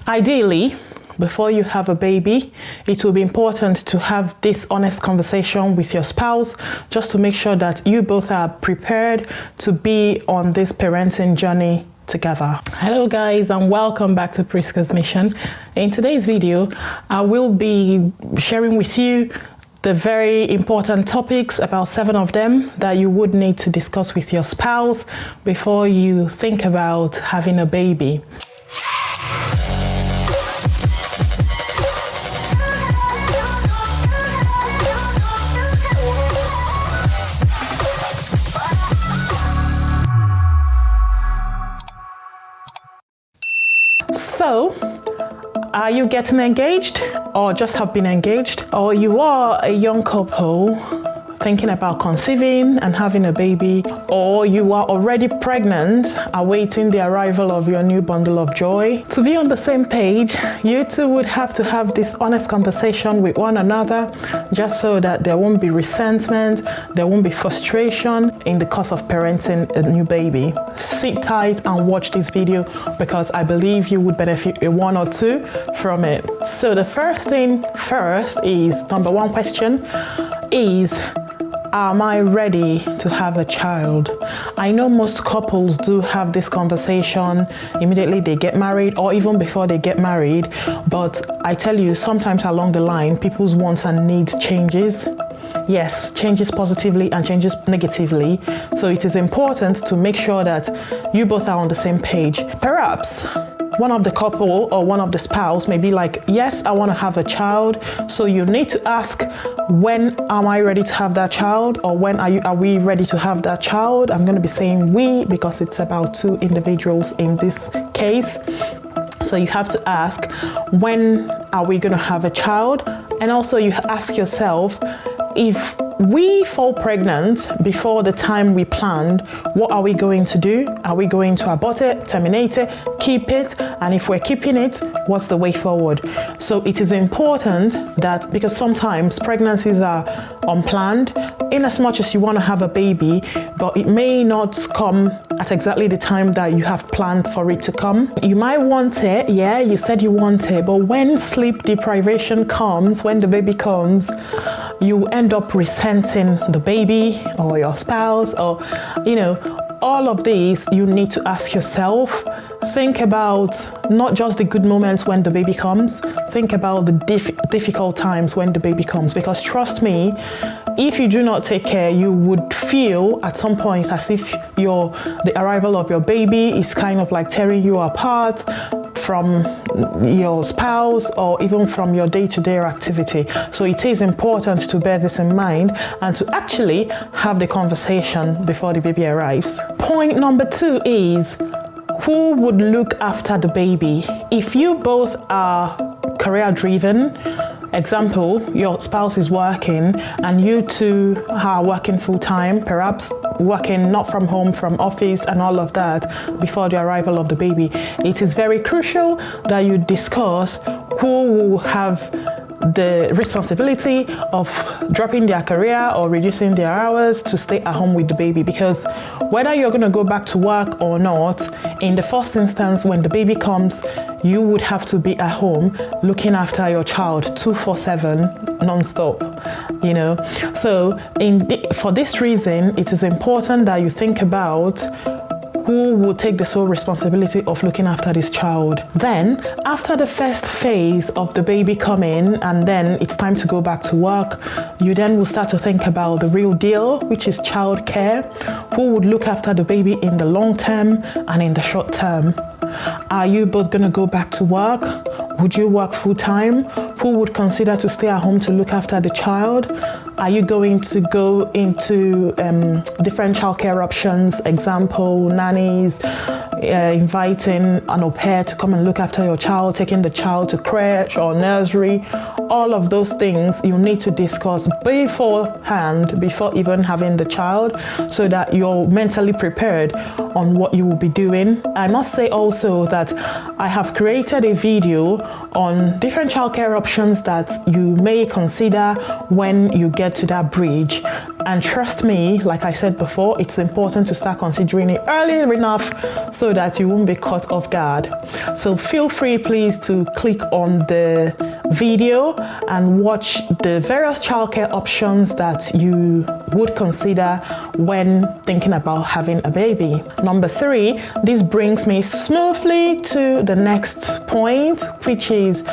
Ideally, before you have a baby, it will be important to have this honest conversation with your spouse just to make sure that you both are prepared to be on this parenting journey together. Hello guys, and welcome back to Priska's Mission. In today's video, I will be sharing with you the very important topics, about 7 of them, that you would need to discuss with your spouse before you think about having a baby. So, are you getting engaged or just have been engaged? Or you are a young couple thinking about conceiving and having a baby, or you are already pregnant, awaiting the arrival of your new bundle of joy? To be on the same page, you two would have to have this honest conversation with one another, just so that there won't be resentment, there won't be frustration in the course of parenting a new baby. Sit tight and watch this video, because I believe you would benefit a 1 or 2 from it. So the first thing first is, number 1 question is, am I ready to have a child? I know most couples do have this conversation immediately they get married, or even before they get married, but I tell you, sometimes along the line, people's wants and needs changes. Yes, changes positively and changes negatively. So it is important to make sure that you both are on the same page. Perhaps one of the couple or one of the spouse may be like, yes, I want to have a child. So you need to ask, when am I ready to have that child? Or when are we ready to have that child? I'm going to be saying we, because it's about 2 individuals in this case. So you have to ask, when are we going to have a child? And also you ask yourself, if we fall pregnant before the time we planned, what are we going to do? Are we going to abort it, terminate it, keep it? And if we're keeping it, what's the way forward? So it is important that, because sometimes pregnancies are unplanned, in as much as you want to have a baby, but it may not come at exactly the time that you have planned for it to come. You might want it, yeah, you said you want it, but when sleep deprivation comes, when the baby comes, you end up resenting the baby or your spouse, or, all of these you need to ask yourself. Think about not just the good moments when the baby comes, think about the difficult times when the baby comes, because trust me, if you do not take care, you would feel at some point as if the arrival of your baby is kind of like tearing you apart from your spouse or even from your day-to-day activity. So it is important to bear this in mind and to actually have the conversation before the baby arrives. Point number 2 is, who would look after the baby? If you both are career-driven, example, your spouse is working and you two are working full-time, perhaps working not from home, from office and all of that before the arrival of the baby, it is very crucial that you discuss who will have the responsibility of dropping their career or reducing their hours to stay at home with the baby. Because whether you're going to go back to work or not, in the first instance, when the baby comes, you would have to be at home looking after your child 24/7 non-stop, So for this reason, it is important that you think about who will take the sole responsibility of looking after this child. Then, after the first phase of the baby coming, and then it's time to go back to work, you then will start to think about the real deal, which is child care. Who would look after the baby in the long term and in the short term? Are you both going to go back to work? Would you work full-time? Who would consider to stay at home to look after the child? Are you going to go into different childcare options, example, nannies, inviting an au pair to come and look after your child, taking the child to crèche or nursery? All of those things you need to discuss beforehand, before even having the child, so that you're mentally prepared on what you will be doing. I must say also that I have created a video on different childcare options that you may consider when you get get to that bridge. And trust me, like I said before, it's important to start considering it early enough so that you won't be caught off guard. So feel free, please, to click on the video and watch the various childcare options that you would consider when thinking about having a baby. Number 3, this brings me smoothly to the next point, which is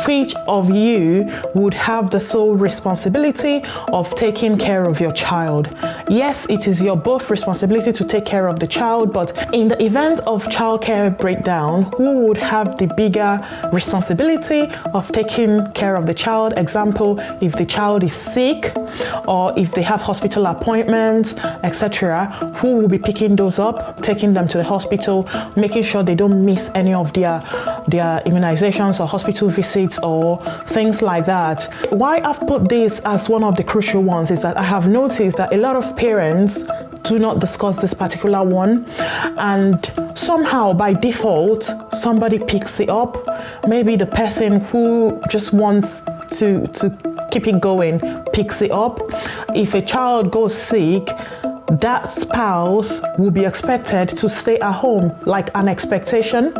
which of you would have the sole responsibility of taking care of your child. Yes, it is your both responsibility to take care of the child, but in the event of childcare breakdown, who would have the bigger responsibility of taking care of the child? Example, if the child is sick or if they have hospital appointments, etc., who will be picking those up, taking them to the hospital, making sure they don't miss any of their immunizations or hospital visits or things like that. Why I've put this as one of the crucial ones is that I have noticed that a lot of parents do not discuss this particular one, and somehow by default somebody picks it up. Maybe the person who just wants to keep it going picks it up. If a child goes sick, that spouse will be expected to stay at home, like an expectation.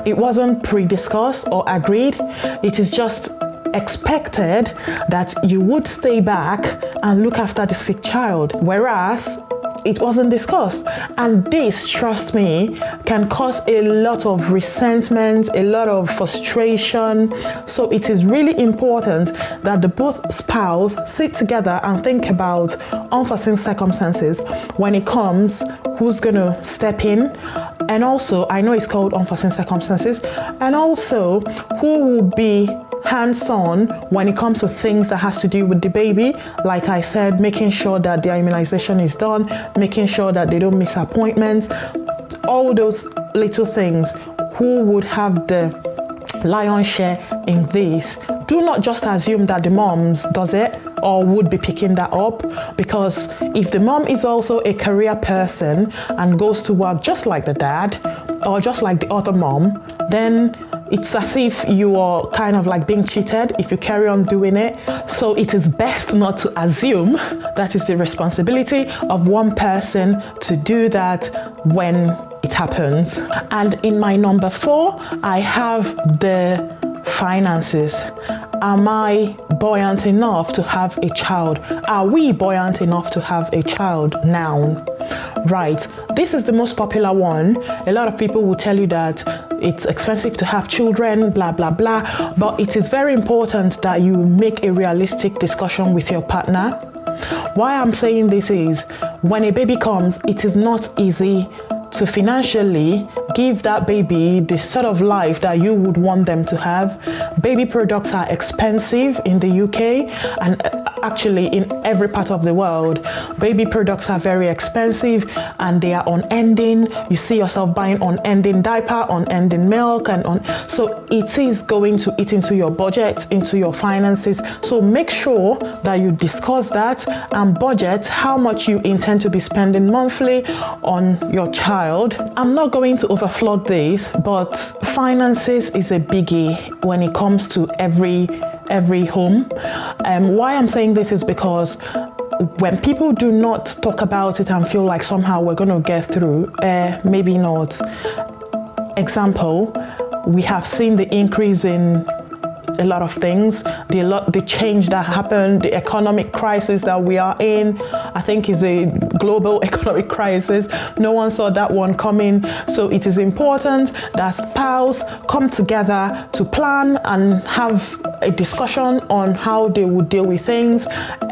It wasn't pre-discussed or agreed. It is just expected that you would stay back and look after the sick child, whereas it wasn't discussed. And this, trust me, can cause a lot of resentment, a lot of frustration. So it is really important that the both spouse sit together and think about unforeseen circumstances when it comes who's going to step in. And also, I know it's called unforeseen circumstances, and also who will be hands-on when it comes to things that has to do with the baby. Like I said, making sure that their immunization is done, making sure that they don't miss appointments, all those little things. Who would have the lion's share in this? Do not just assume that the moms does it or would be picking that up, because if the mom is also a career person and goes to work just like the dad or just like the other mom, then it's as if you are kind of like being cheated if you carry on doing it. So it is best not to assume that is the responsibility of one person to do that when it happens. And in my number 4, I have the finances. Am I buoyant enough to have a child? Are we buoyant enough to have a child now? Right, this is the most popular one. A lot of people will tell you that it's expensive to have children, blah, blah, blah. But it is very important that you make a realistic discussion with your partner. Why I'm saying this is, when a baby comes, it is not easy to financially give that baby the sort of life that you would want them to have. Baby products are expensive in the UK and actually in every part of the world. Baby products are very expensive and they are unending. You see yourself buying unending diaper, unending milk, so it is going to eat into your budget, into your finances. So make sure that you discuss that and budget how much you intend to be spending monthly on your child. I'm not going to overflog this, but finances is a biggie when it comes to every home. Why I'm saying this is because when people do not talk about it and feel like somehow we're going to get through, maybe not. Example, we have seen the increase in a lot of things, the change that happened, the economic crisis that we are in, I think is a global economic crisis. No one saw that one coming. So it is important that spouse come together to plan and have a discussion on how they would deal with things.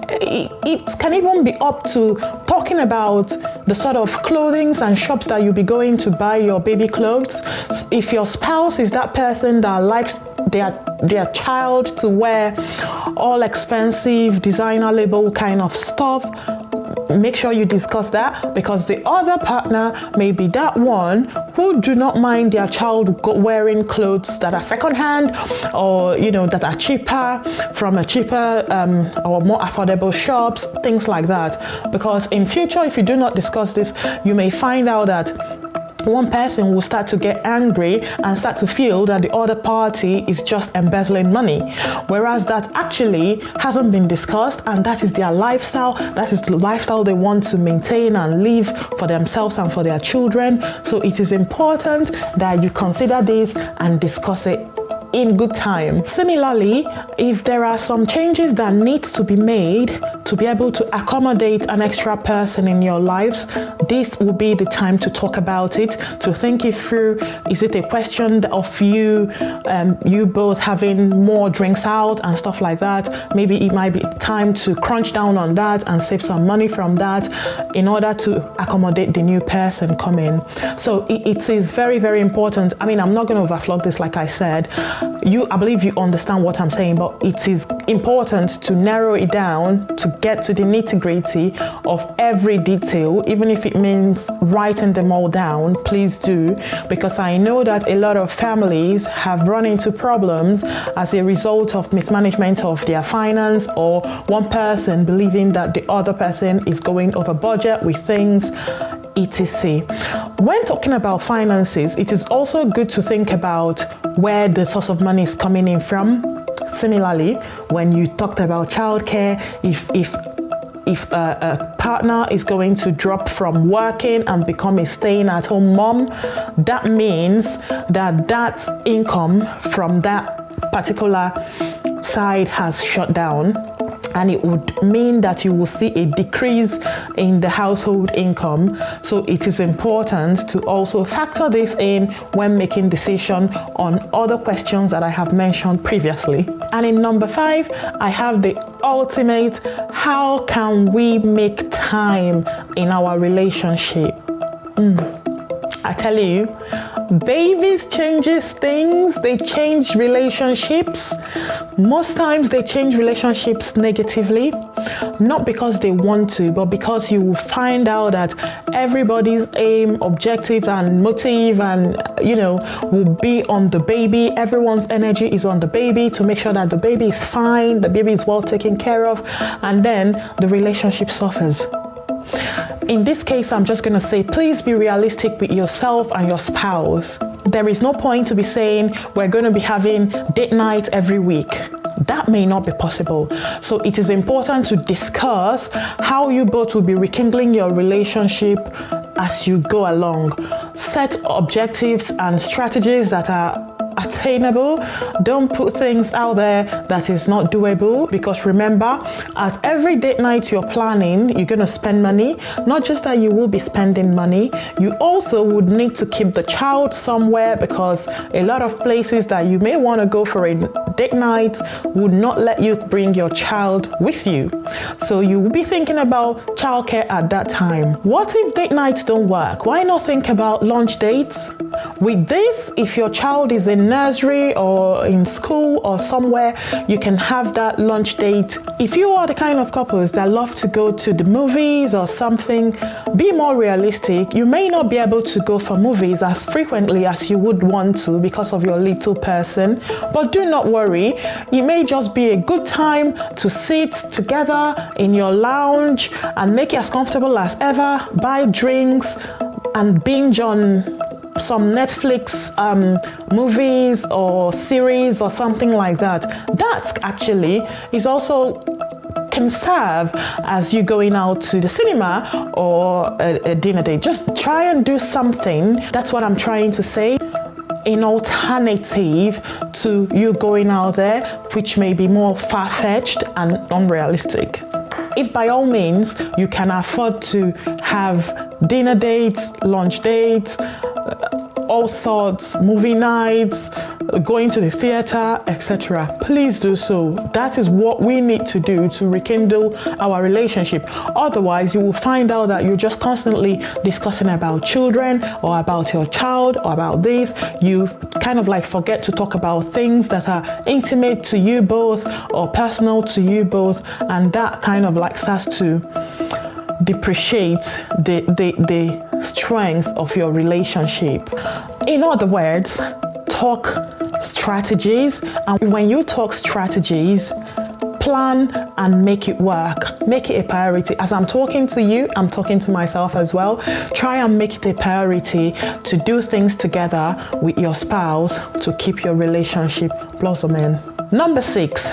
It can even be up to talking about the sort of clothing and shops that you'll be going to buy your baby clothes. If your spouse is that person that likes their child to wear all expensive designer label kind of stuff, make sure you discuss that, because the other partner may be that one who do not mind their child wearing clothes that are secondhand or that are cheaper from a cheaper or more affordable shops, things like that. Because in future, if you do not discuss this, you may find out that one person will start to get angry and start to feel that the other party is just embezzling money, whereas that actually hasn't been discussed, and that is their lifestyle. That is the lifestyle they want to maintain and live for themselves and for their children. So it is important that you consider this and discuss it in good time. Similarly, if there are some changes that need to be made to be able to accommodate an extra person in your lives, this will be the time to talk about it, to think it through. Is it a question of you both having more drinks out and stuff like that? Maybe it might be time to crunch down on that and save some money from that in order to accommodate the new person coming. So it is very, very important. I mean, I'm not going to overflog this, like I said. I believe you understand what I'm saying, but it is important to narrow it down to get to the nitty-gritty of every detail, even if it means writing them all down. Please do, because I know that a lot of families have run into problems as a result of mismanagement of their finance, or one person believing that the other person is going over budget with things, etc. When talking about finances, it is also good to think about where the source of money is coming in from. Similarly, when you talked about childcare, if a partner is going to drop from working and become a staying-at-home mom, that means that income from that particular side has shut down. And it would mean that you will see a decrease in the household income. So it is important to also factor this in when making decision on other questions that I have mentioned previously. And in number 5, I have the ultimate, how can we make time in our relationship? I tell you, babies changes things. They change relationships. Most times they change relationships negatively, not because they want to, but because you will find out that everybody's aim, objective, and motive will be on the baby. Everyone's energy is on the baby to make sure that the baby is fine, the baby is well taken care of, and then the relationship suffers. In this case, I'm just going to say, please be realistic with yourself and your spouse. There is no point to be saying we're going to be having date night every week. That may not be possible. So it is important to discuss how you both will be rekindling your relationship as you go along. Set objectives and strategies that are attainable. Don't put things out there that is not doable, because remember, at every date night you're planning, you're going to spend money. Not just that you will be spending money, you also would need to keep the child somewhere, because a lot of places that you may want to go for a date night would not let you bring your child with you. So you will be thinking about childcare at that time. What if date nights don't work? Why not think about lunch dates? With this, if your child is in nursery or in school or somewhere, you can have that lunch date. If you are the kind of couples that love to go to the movies or something, be more realistic. You may not be able to go for movies as frequently as you would want to because of your little person, but do not worry. It may just be a good time to sit together in your lounge and make it as comfortable as ever, buy drinks and binge on some Netflix movies or series or something like that. That actually is also can serve as you going out to the cinema or a dinner date. Just try and do something. That's what I'm trying to say. An alternative to you going out there, which may be more far-fetched and unrealistic. If by all means you can afford to have dinner dates, lunch dates, all sorts, movie nights, going to the theater, etc., please do so. That is what we need to do to rekindle our relationship. Otherwise, you will find out that you're just constantly discussing about children or about your child or about this. You kind of like forget to talk about things that are intimate to you both or personal to you both, and that kind of like starts to depreciate the strength of your relationship. In other words, talk strategies. And when you talk strategies, plan and make it work. Make it a priority. As I'm talking to you, I'm talking to myself as well. Try and make it a priority to do things together with your spouse to keep your relationship blossoming. Number 6,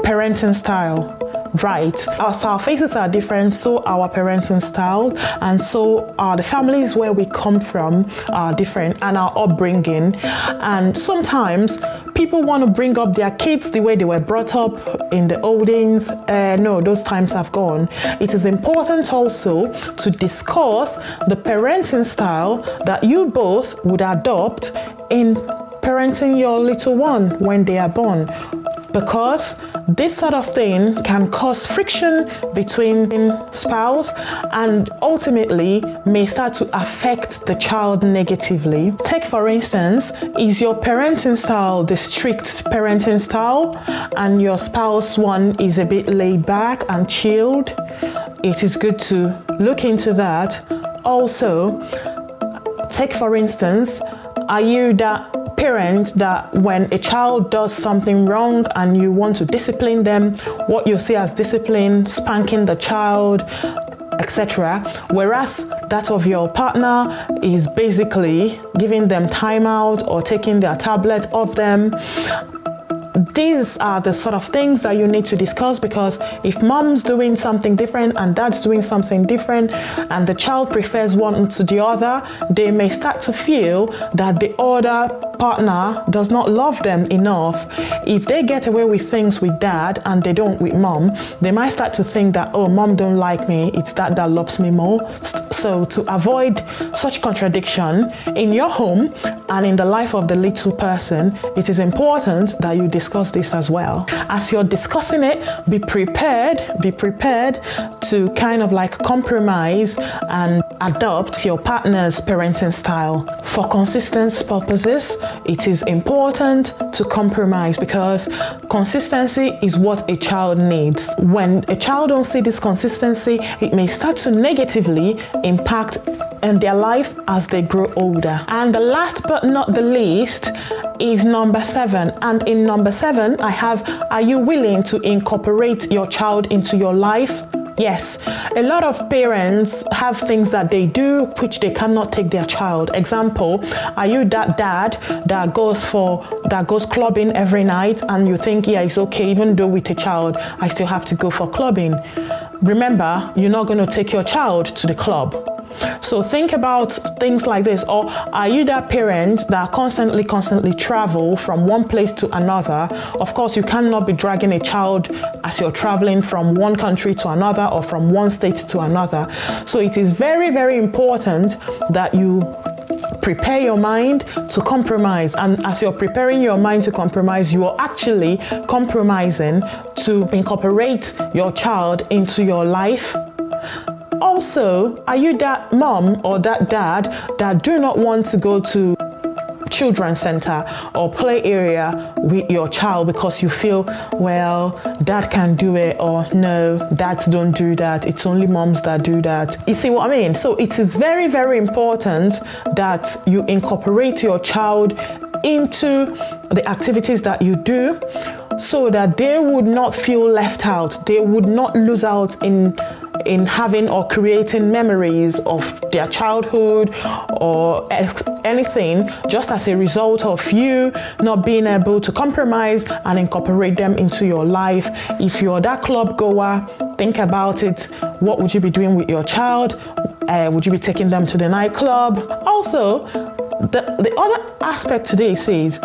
parenting style. Right, as our faces are different, so our parenting style, and so are the families where we come from are different, and our upbringing. And sometimes people want to bring up their kids the way they were brought up in the old days. No, those times have gone. It is important also to discuss the parenting style that you both would adopt in parenting your little one when they are born, because this sort of thing can cause friction between spouse and ultimately may start to affect the child negatively. Take for instance, is your parenting style the strict parenting style and your spouse one is a bit laid back and chilled? It is good to look into that. Also, take for instance, are you that parent that when a child does something wrong and you want to discipline them, what you see as discipline, spanking the child, etc., whereas that of your partner is basically giving them time out or taking their tablet off them? These are the sort of things that you need to discuss, because if mom's doing something different and dad's doing something different and the child prefers one to the other, they may start to feel that the other partner does not love them enough. If they get away with things with dad and they don't with mom, they might start to think that, oh, mom don't like me, it's dad that loves me more. So to avoid such contradiction in your home and in the life of the little person, it is important that you discuss this as well. As you're discussing it, be prepared to kind of like compromise and adopt your partner's parenting style. For consistency purposes, it is important to compromise, because consistency is what a child needs. When a child don't see this consistency, it may start to negatively impact in their life as they grow older. And the last but not the least is number 7. And in number 7, I have, are you willing to incorporate your child into your life? Yes, a lot of parents have things that they do which they cannot take their child. Example, are you that dad that goes clubbing every night and you think, yeah, it's okay, even though with a child, I still have to go for clubbing? Remember, you're not going to take your child to the club. So think about things like this. Or are you that parent that constantly travel from one place to another? Of course, you cannot be dragging a child as you're traveling from one country to another or from one state to another. So it is very, very important that you prepare your mind to compromise. And as you're preparing your mind to compromise, you are actually compromising to incorporate your child into your life. Also, are you that mom or that dad that do not want to go to children's center or play area with your child because you feel, well, dad can do it, or no, dads don't do that, it's only moms that do that? You see what I mean? So it is very, very important that you incorporate your child into the activities that you do, so that they would not feel left out. They would not lose out in having or creating memories of their childhood or anything, just as a result of you not being able to compromise and incorporate them into your life. If you're that club goer, think about it. What would you be doing with your child? Would you be taking them to the nightclub? Also, the other aspect to this is,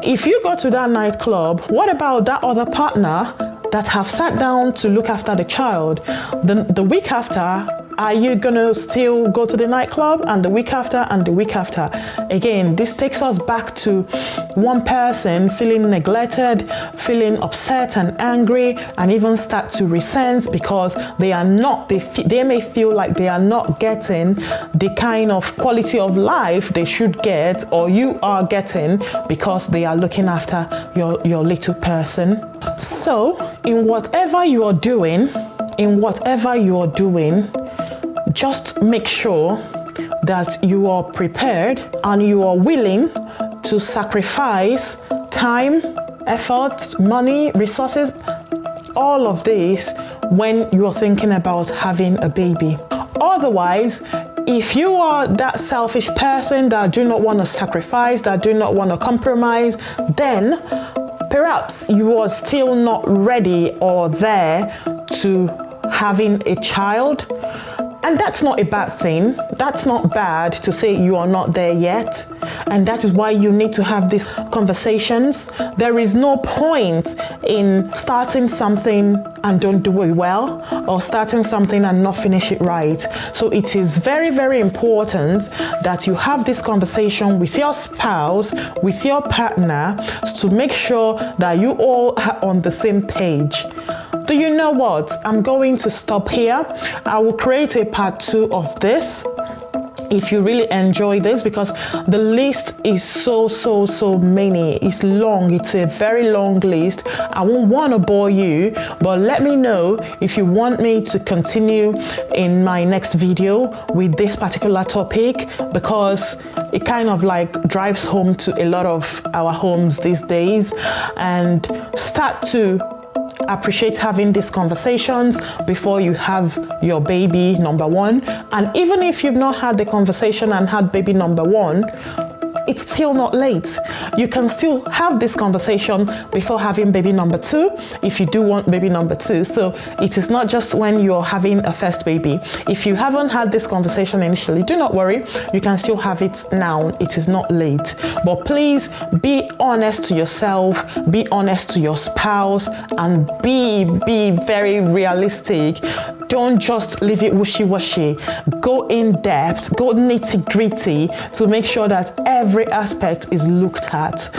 if you go to that nightclub, what about that other partner that have sat down to look after the child? The week after, are you gonna still go to the nightclub? And the week after and the week after? Again, this takes us back to one person feeling neglected, feeling upset and angry, and even start to resent because they may feel like they are not getting the kind of quality of life they should get, or you are getting, because they are looking after your little person. So, in whatever you are doing, just make sure that you are prepared and you are willing to sacrifice time, effort, money, resources, all of this when you're thinking about having a baby. Otherwise, if you are that selfish person that do not want to sacrifice, that do not want to compromise, then perhaps you are still not ready or there to having a child. And that's not a bad thing. That's not bad to say you are not there yet. And that is why you need to have these conversations. There is no point in starting something and don't do it well, or starting something and not finish it right. So it is very, very important that you have this conversation with your spouse, with your partner, to make sure that you all are on the same page. Do you know what? I'm going to stop here. I will create a part 2 of this if you really enjoy this, because the list is so many. It's long. It's a very long list. I won't want to bore you, but let me know if you want me to continue in my next video with this particular topic, because it kind of like drives home to a lot of our homes these days, and start to appreciate having these conversations before you have your baby number 1. And even if you've not had the conversation and had baby number 1, it's still not late. You can still have this conversation before having baby number 2 if you do want baby number 2. So it is not just when you're having a first baby. If you haven't had this conversation initially, do not worry. You can still have it now. It is not late. But please be honest to yourself, be honest to your spouse, and be very realistic. Don't just leave it wishy-washy. Go in depth, go nitty-gritty to make sure that every aspect is looked at.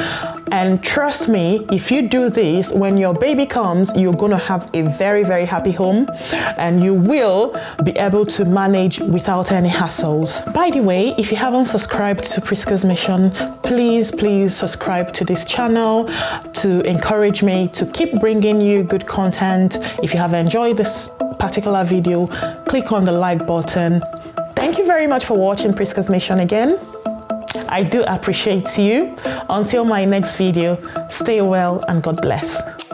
And trust me, if you do this, when your baby comes, you're going to have a very, very happy home, and you will be able to manage without any hassles. By the way, if you haven't subscribed to Priska's Mission, please subscribe to this channel to encourage me to keep bringing you good content. If you have enjoyed this particular video, click on the like button. Thank you very much for watching Priska's Mission again. I do appreciate you. Until my next video, stay well and God bless.